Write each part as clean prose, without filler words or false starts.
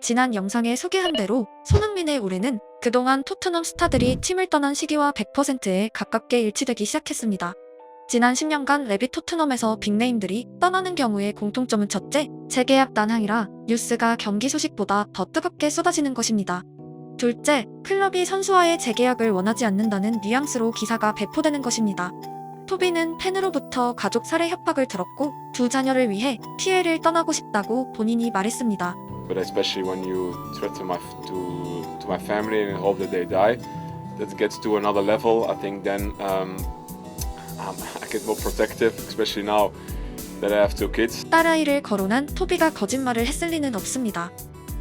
지난 영상에 소개한 대로 손흥민의 올해는 그동안 토트넘 스타들이 팀을 떠난 시기와 100%에 가깝게 일치되기 시작했습니다. 지난 10년간 레빗 토트넘에서 빅네임들이 떠나는 경우의 공통점은 첫째, 재계약 난항이라 뉴스가 경기 소식보다 더 뜨겁게 쏟아지는 것입니다. 둘째, 클럽이 선수와의 재계약을 원하지 않는다는 뉘앙스로 기사가 배포되는 것입니다. 토비는 팬으로부터 가족 살해 협박을 들었고 두 자녀를 위해 PL을 떠나고 싶다고 본인이 말했습니다. But especially when you threaten to my family and hope that they die, that gets to another level. I think then I get more protective, especially now that I have two kids. 딸아이를 거론한 토비가 거짓말을 했을 리는 없습니다.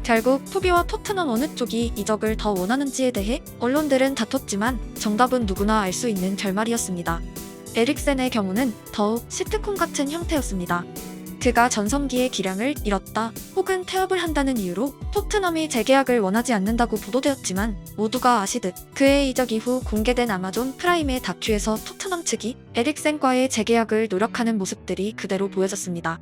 결국 토비와 토트넘 어느 쪽이 이적을 더 원하는지에 대해 언론들은 다퉜지만 정답은 누구나 알 수 있는 결말이었습니다. 에릭센의 경우는 더욱 시트콤 같은 형태였습니다. 그가 전성기의 기량을 잃었다 혹은 태업을 한다는 이유로 토트넘이 재계약을 원하지 않는다고 보도되었지만 모두가 아시듯 그의 이적 이후 공개된 아마존 프라임의 다큐에서 토트넘 측이 에릭센과의 재계약을 노력하는 모습들이 그대로 보여졌습니다.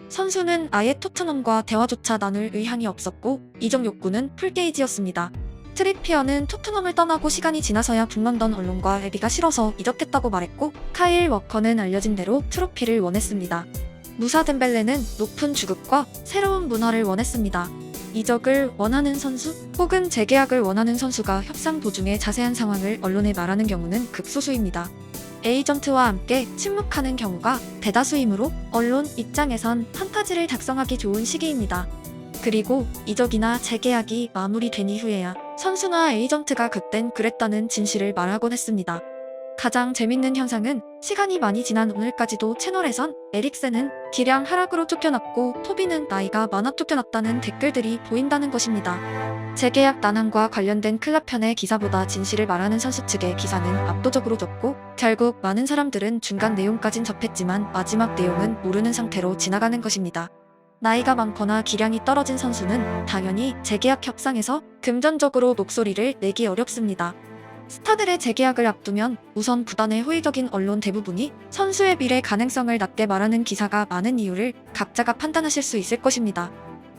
선수는 아예 토트넘과 대화조차 나눌 의향이 없었고 이적 욕구는 풀게이지였습니다. 트리피어는 토트넘을 떠나고 시간이 지나서야 북런던 언론과 애비가 싫어서 이적했다고 말했고 카일 워커는 알려진 대로 트로피를 원했습니다. 무사 덴벨레는 높은 주급과 새로운 문화를 원했습니다. 이적을 원하는 선수 혹은 재계약을 원하는 선수가 협상 도중에 자세한 상황을 언론에 말하는 경우는 극소수입니다. 에이전트와 함께 침묵하는 경우가 대다수이므로 언론 입장에선 판타지를 작성하기 좋은 시기입니다. 그리고 이적이나 재계약이 마무리된 이후에야 선수나 에이전트가 그땐 그랬다는 진실을 말하곤 했습니다. 가장 재밌는 현상은 시간이 많이 지난 오늘까지도 채널에선 에릭센은 기량 하락으로 쫓겨났고 토비는 나이가 많아 쫓겨났다는 댓글들이 보인다는 것입니다. 재계약 난항과 관련된 클럽 편의 기사보다 진실을 말하는 선수 측의 기사는 압도적으로 적고 결국 많은 사람들은 중간 내용까진 접했지만 마지막 내용은 모르는 상태로 지나가는 것입니다. 나이가 많거나 기량이 떨어진 선수는 당연히 재계약 협상에서 금전적으로 목소리를 내기 어렵습니다. 스타들의 재계약을 앞두면 우선 구단의 호의적인 언론 대부분이 선수의 미래 가능성을 낮게 말하는 기사가 많은 이유를 각자가 판단하실 수 있을 것입니다.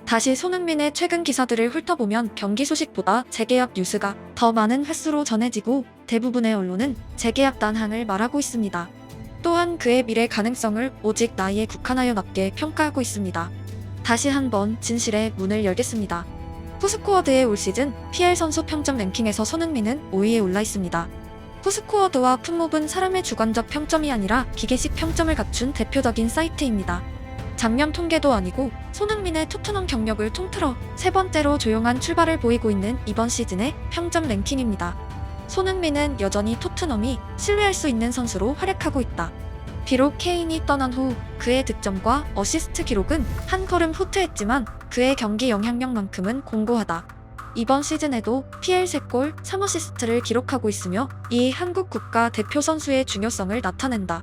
다시 손흥민의 최근 기사들을 훑어보면 경기 소식보다 재계약 뉴스가 더 많은 횟수로 전해지고 대부분의 언론은 재계약 난항을 말하고 있습니다. 또한 그의 미래 가능성을 오직 나이에 국한하여 낮게 평가하고 있습니다. 다시 한번 진실의 문을 열겠습니다. 푸스코어드의 올 시즌 PL 선수 평점 랭킹에서 손흥민은 5위에 올라 있습니다. 푸스코어드와 풋몹은 사람의 주관적 평점이 아니라 기계식 평점을 갖춘 대표적인 사이트입니다. 작년 통계도 아니고 손흥민의 토트넘 경력을 통틀어 세 번째로 조용한 출발을 보이고 있는 이번 시즌의 평점 랭킹입니다. 손흥민은 여전히 토트넘이 신뢰할 수 있는 선수로 활약하고 있다. 비록 케인이 떠난 후 그의 득점과 어시스트 기록은 한 걸음 후퇴했지만 그의 경기 영향력만큼은 공고하다. 이번 시즌에도 PL 3골 3어시스트를 기록하고 있으며 이 한국 국가 대표 선수의 중요성을 나타낸다.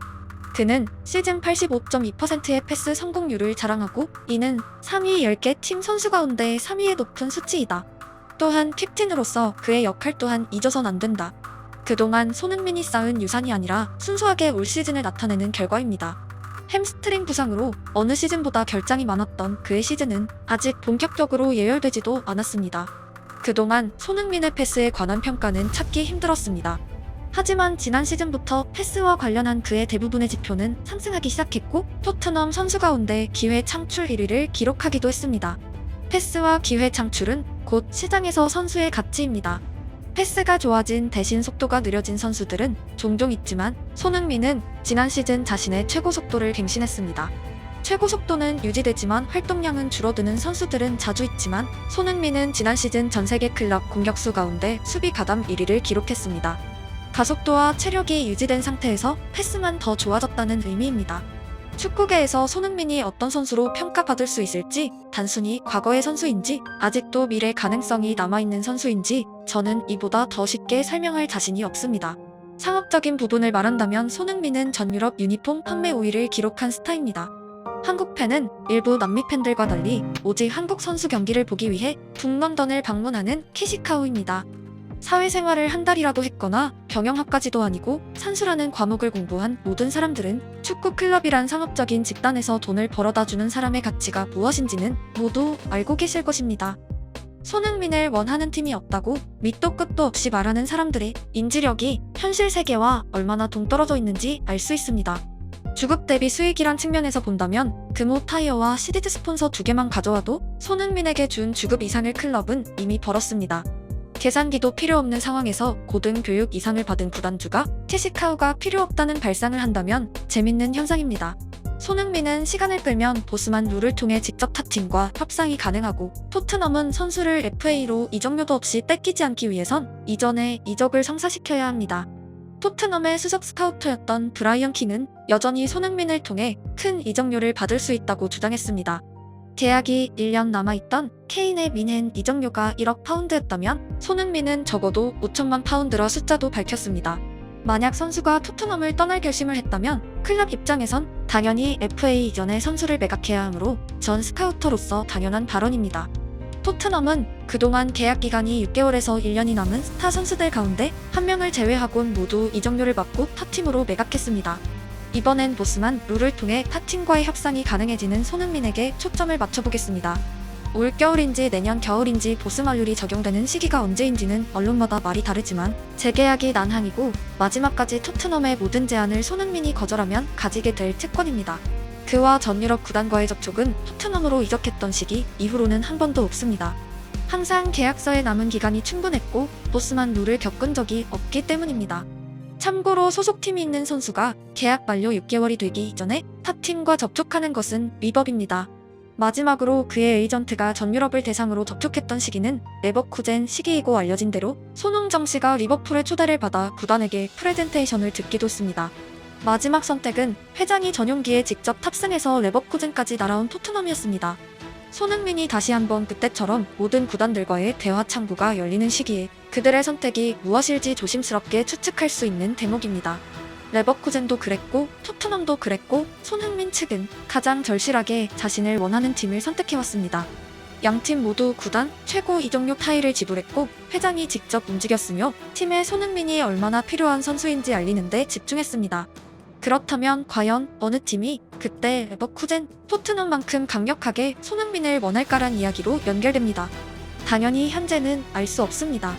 그는 시즌 85.2%의 패스 성공률을 자랑하고 이는 3위 10개 팀 선수 가운데 3위의 높은 수치이다. 또한 캡틴으로서 그의 역할 또한 잊어선 안 된다. 그동안 손흥민이 쌓은 유산이 아니라 순수하게 올 시즌을 나타내는 결과입니다. 햄스트링 부상으로 어느 시즌보다 결장이 많았던 그의 시즌은 아직 본격적으로 예열되지도 않았습니다. 그동안 손흥민의 패스에 관한 평가는 찾기 힘들었습니다. 하지만 지난 시즌부터 패스와 관련한 그의 대부분의 지표는 상승하기 시작했고 토트넘 선수 가운데 기회 창출 1위를 기록하기도 했습니다. 패스와 기회 창출은 곧 시장에서 선수의 가치입니다. 패스가 좋아진 대신 속도가 느려진 선수들은 종종 있지만 손흥민은 지난 시즌 자신의 최고 속도를 갱신했습니다. 최고 속도는 유지되지만 활동량은 줄어드는 선수들은 자주 있지만 손흥민은 지난 시즌 전 세계 클럽 공격수 가운데 수비 가담 1위를 기록했습니다. 가속도와 체력이 유지된 상태에서 패스만 더 좋아졌다는 의미입니다. 축구계에서 손흥민이 어떤 선수로 평가받을 수 있을지, 단순히 과거의 선수인지, 아직도 미래 가능성이 남아있는 선수인지 저는 이보다 더 쉽게 설명할 자신이 없습니다. 상업적인 부분을 말한다면 손흥민은 전 유럽 유니폼 판매 5위를 기록한 스타입니다. 한국 팬은 일부 남미 팬들과 달리 오직 한국 선수 경기를 보기 위해 북런던을 방문하는 캐시카우입니다. 사회생활을 한 달이라도 했거나 경영학까지도 아니고 산수라는 과목을 공부한 모든 사람들은 축구 클럽이란 상업적인 집단에서 돈을 벌어다 주는 사람의 가치가 무엇인지는 모두 알고 계실 것입니다. 손흥민을 원하는 팀이 없다고 밑도 끝도 없이 말하는 사람들의 인지력이 현실 세계와 얼마나 동떨어져 있는지 알 수 있습니다. 주급 대비 수익이란 측면에서 본다면 금호 타이어와 시리즈 스폰서 2개만 가져와도 손흥민에게 준 주급 이상을 클럽은 이미 벌었습니다. 계산기도 필요 없는 상황에서 고등교육 이상을 받은 구단주가 캐시카우가 필요 없다는 발상을 한다면 재밌는 현상입니다. 손흥민은 시간을 끌면 보스만 룰을 통해 직접 타팀과 협상이 가능하고, 토트넘은 선수를 FA로 이적료도 없이 뺏기지 않기 위해선 이전에 이적을 성사시켜야 합니다. 토트넘의 수석 스카우터였던 브라이언 킹은 여전히 손흥민을 통해 큰 이적료를 받을 수 있다고 주장했습니다. 계약이 1년 남아있던 케인의 민헨 이적료가 1억 파운드였다면 손흥민은 적어도 5천만 파운드라 숫자도 밝혔습니다. 만약 선수가 토트넘을 떠날 결심을 했다면 클럽 입장에선 당연히 FA 이전에 선수를 매각해야 하므로 전 스카우터로서 당연한 발언입니다. 토트넘은 그동안 계약 기간이 6개월에서 1년이 남은 스타 선수들 가운데 한 명을 제외하곤 모두 이적료를 받고 타팀으로 매각했습니다. 이번엔 보스만 룰을 통해 타팀과의 협상이 가능해지는 손흥민에게 초점을 맞춰보겠습니다. 올 겨울인지 내년 겨울인지 보스만룰이 적용되는 시기가 언제인지는 언론마다 말이 다르지만 재계약이 난항이고 마지막까지 토트넘의 모든 제안을 손흥민이 거절하면 가지게 될 특권입니다. 그와 전 유럽 구단과의 접촉은 토트넘으로 이적했던 시기 이후로는 한 번도 없습니다. 항상 계약서에 남은 기간이 충분했고 보스만 룰을 겪은 적이 없기 때문입니다. 참고로 소속팀이 있는 선수가 계약 만료 6개월이 되기 이전에 타팀과 접촉하는 것은 위법입니다. 마지막으로 그의 에이전트가 전 유럽을 대상으로 접촉했던 시기는 레버쿠젠 시기이고, 알려진 대로 손흥정 씨가 리버풀의 초대를 받아 구단에게 프레젠테이션을 듣기도 했습니다. 마지막 선택은 회장이 전용기에 직접 탑승해서 레버쿠젠까지 날아온 토트넘이었습니다. 손흥민이 다시 한번 그때처럼 모든 구단들과의 대화 창구가 열리는 시기에 그들의 선택이 무엇일지 조심스럽게 추측할 수 있는 대목입니다. 레버쿠젠도 그랬고 토트넘도 그랬고 손흥민 측은 가장 절실하게 자신을 원하는 팀을 선택해왔습니다. 양팀 모두 구단 최고 이적료 타이를 지불했고 회장이 직접 움직였으며 팀에 손흥민이 얼마나 필요한 선수인지 알리는 데 집중했습니다. 그렇다면 과연 어느 팀이 그때 레버쿠젠, 토트넘만큼 강력하게 손흥민을 원할까란 이야기로 연결됩니다. 당연히 현재는 알 수 없습니다.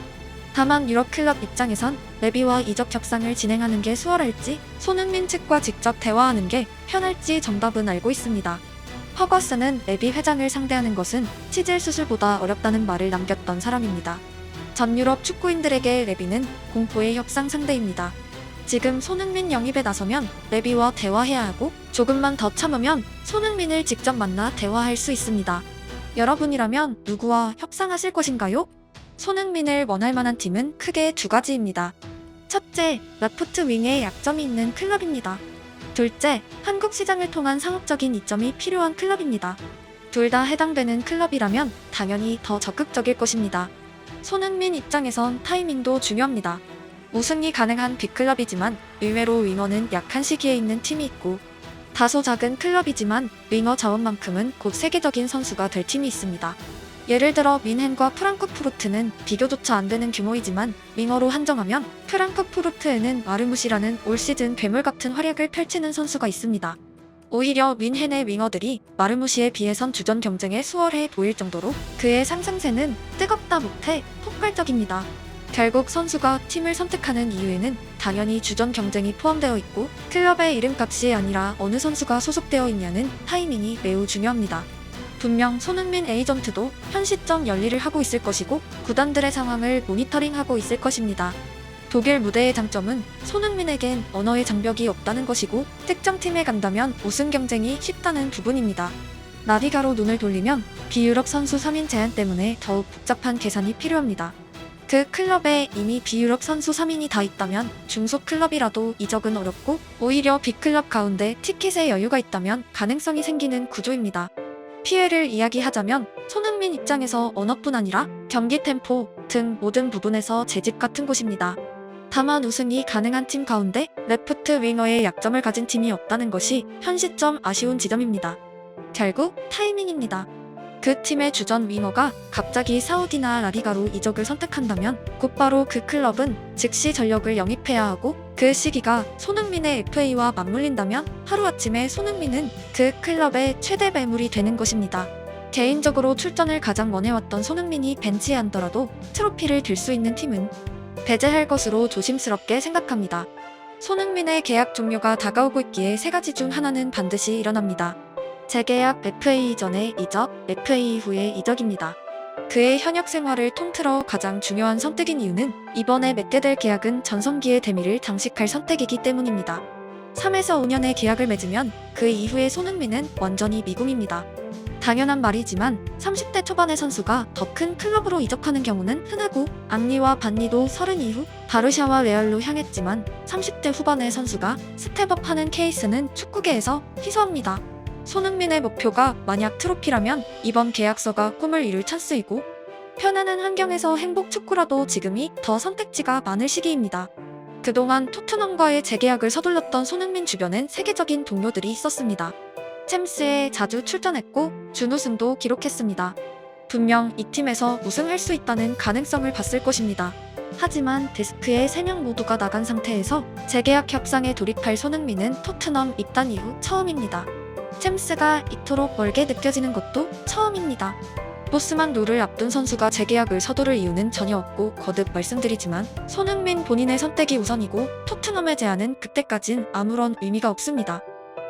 다만 유럽 클럽 입장에선 레비와 이적 협상을 진행하는 게 수월할지 손흥민 측과 직접 대화하는 게 편할지 정답은 알고 있습니다. 허거슨은 레비 회장을 상대하는 것은 치질 수술보다 어렵다는 말을 남겼던 사람입니다. 전 유럽 축구인들에게 레비는 공포의 협상 상대입니다. 지금 손흥민 영입에 나서면 레비와 대화해야 하고 조금만 더 참으면 손흥민을 직접 만나 대화할 수 있습니다. 여러분이라면 누구와 협상하실 것인가요? 손흥민을 원할 만한 팀은 크게 2가지입니다. 첫째, 레프트 윙에 약점이 있는 클럽입니다. 둘째, 한국 시장을 통한 상업적인 이점이 필요한 클럽입니다. 둘 다 해당되는 클럽이라면 당연히 더 적극적일 것입니다. 손흥민 입장에선 타이밍도 중요합니다. 우승이 가능한 빅클럽이지만 의외로 윙어는 약한 시기에 있는 팀이 있고, 다소 작은 클럽이지만 윙어 자원만큼은 곧 세계적인 선수가 될 팀이 있습니다. 예를 들어 민헨과 프랑크푸르트는 비교조차 안 되는 규모이지만 윙어로 한정하면 프랑크푸르트에는 마르무시라는 올 시즌 괴물 같은 활약을 펼치는 선수가 있습니다. 오히려 민헨의 윙어들이 마르무시에 비해선 주전 경쟁에 수월해 보일 정도로 그의 상승세는 뜨겁다 못해 폭발적입니다. 결국 선수가 팀을 선택하는 이유에는 당연히 주전 경쟁이 포함되어 있고 클럽의 이름값이 아니라 어느 선수가 소속되어 있냐는 타이밍이 매우 중요합니다. 분명 손흥민 에이전트도 현 시점 열일을 하고 있을 것이고 구단들의 상황을 모니터링하고 있을 것입니다. 독일 무대의 장점은 손흥민에겐 언어의 장벽이 없다는 것이고 특정 팀에 간다면 우승 경쟁이 쉽다는 부분입니다. 나비가로 눈을 돌리면 비유럽 선수 3인 제한 때문에 더욱 복잡한 계산이 필요합니다. 그 클럽에 이미 비유럽 선수 3인이 다 있다면 중소 클럽이라도 이적은 어렵고 오히려 빅클럽 가운데 티켓에 여유가 있다면 가능성이 생기는 구조입니다. 피해를 이야기하자면 손흥민 입장에서 언어뿐 아니라 경기 템포 등 모든 부분에서 제 집 같은 곳입니다. 다만 우승이 가능한 팀 가운데 레프트 윙어의 약점을 가진 팀이 없다는 것이 현 시점 아쉬운 지점입니다. 결국 타이밍입니다. 그 팀의 주전 윙어가 갑자기 사우디나 라리가로 이적을 선택한다면 곧바로 그 클럽은 즉시 전력을 영입해야 하고 그 시기가 손흥민의 FA와 맞물린다면 하루아침에 손흥민은 그 클럽의 최대 매물이 되는 것입니다. 개인적으로 출전을 가장 원해왔던 손흥민이 벤치에 앉더라도 트로피를 들 수 있는 팀은 배제할 것으로 조심스럽게 생각합니다. 손흥민의 계약 종료가 다가오고 있기에 세 가지 중 하나는 반드시 일어납니다. 재계약, FA 이전의 이적, FA 이후의 이적입니다. 그의 현역 생활을 통틀어 가장 중요한 선택인 이유는 이번에 맺게 될 계약은 전성기의 대미를 장식할 선택이기 때문입니다. 3에서 5년의 계약을 맺으면 그 이후의 손흥민은 완전히 미궁입니다. 당연한 말이지만 30대 초반의 선수가 더 큰 클럽으로 이적하는 경우는 흔하고 앙리와 반니도 30 이후 바르샤와 레알로 향했지만 30대 후반의 선수가 스텝업하는 케이스는 축구계에서 희소합니다. 손흥민의 목표가 만약 트로피라면 이번 계약서가 꿈을 이룰 찬스이고 편안한 환경에서 행복 축구라도 지금이 더 선택지가 많을 시기입니다. 그동안 토트넘과의 재계약을 서둘렀던 손흥민 주변엔 세계적인 동료들이 있었습니다. 챔스에 자주 출전했고 준우승도 기록했습니다. 분명 이 팀에서 우승할 수 있다는 가능성을 봤을 것입니다. 하지만 데스크의 3명 모두가 나간 상태에서 재계약 협상에 돌입할 손흥민은 토트넘 입단 이후 처음입니다. 챔스가 이토록 멀게 느껴지는 것도 처음입니다. 보스만 룰을 앞둔 선수가 재계약을 서두를 이유는 전혀 없고 거듭 말씀드리지만 손흥민 본인의 선택이 우선이고 토트넘의 제안은 그때까진 아무런 의미가 없습니다.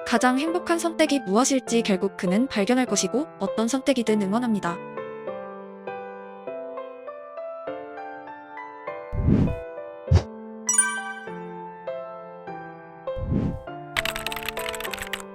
가장 행복한 선택이 무엇일지 결국 그는 발견할 것이고 어떤 선택이든 응원합니다.